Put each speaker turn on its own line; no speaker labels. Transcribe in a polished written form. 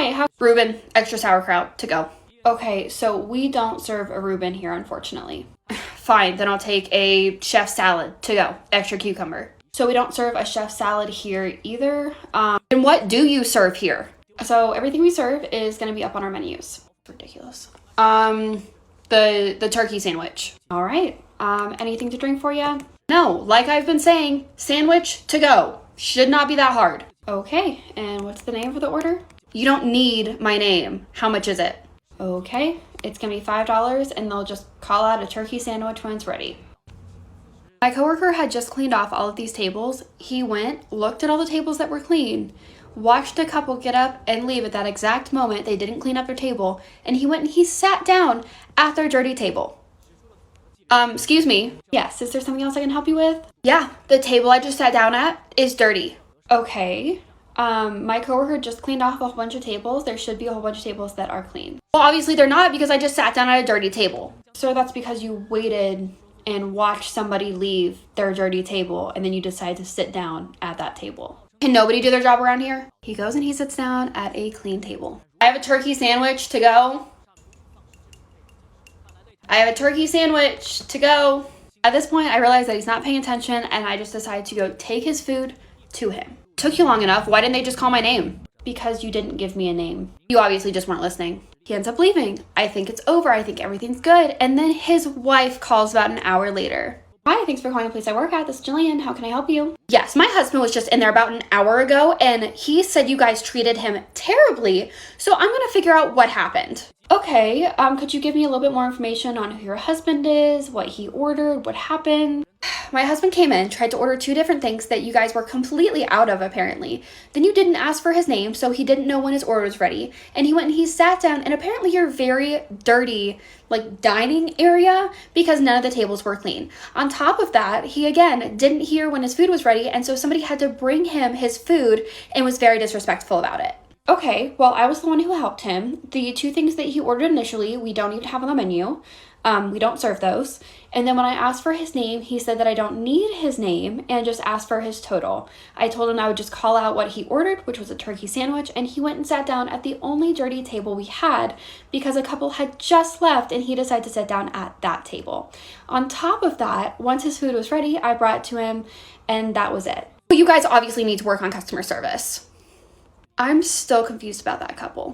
Hi, Reuben, extra sauerkraut to go. Okay, so we don't serve a Reuben here, unfortunately. Fine, then I'll take a chef salad to go, extra cucumber. So we don't serve a chef salad here either. And what do you serve here? So everything we serve is gonna be up on our menus. Ridiculous. The turkey sandwich. All right. Anything to drink for you? No, like I've been saying, sandwich to go. Should not be that hard. Okay, and what's the name for the order? You don't need my name. How much is it? Okay, it's gonna be $5 and they'll just call out a turkey sandwich when it's ready. My coworker had just cleaned off all of these tables. He went, looked at all the tables that were clean, watched a couple get up and leave at that exact moment they didn't clean up their table, and he went and he sat down at their dirty table. Excuse me. Yes, is there something else I can help you with? Yeah, the table I just sat down at is dirty. Okay. My coworker just cleaned off a whole bunch of tables. There should be a whole bunch of tables that are clean. Well, obviously they're not because I just sat down at a dirty table. So that's because you waited and watched somebody leave their dirty table and then you decide to sit down at that table. Can nobody do their job around here? He goes and he sits down at a clean table. I have a turkey sandwich to go. I have a turkey sandwich to go. At this point, I realize that he's not paying attention and I just decided to go take his food to him. Took you long enough. Why didn't they just call my name? Because you didn't give me a name. You obviously just weren't listening. He ends up leaving. I think it's over. I think everything's good. And then his wife calls about an hour later. Hi, thanks for calling the place I work at. This is Jillian. How can I help you? Yes, my husband was just in there about an hour ago and he said you guys treated him terribly. So I'm gonna figure out what happened. Okay, could you give me a little bit more information on who your husband is, what he ordered, what happened? My husband came in, tried to order 2 different things that you guys were completely out of, apparently. Then you didn't ask for his name, so he didn't know when his order was ready. And he went and he sat down, and apparently you're very dirty, dining area, because none of the tables were clean. On top of that, he, again, didn't hear when his food was ready, and so somebody had to bring him his food and was very disrespectful about it. Okay, well, I was the one who helped him. The 2 things that he ordered initially, we don't even have on the menu. We don't serve those. And then when I asked for his name, he said that I don't need his name and just asked for his total. I told him I would just call out what he ordered, which was a turkey sandwich, and he went and sat down at the only dirty table we had because a couple had just left and he decided to sit down at that table. On top of that, once his food was ready, I brought it to him and that was it. You guys obviously need to work on customer service. I'm still confused about that couple.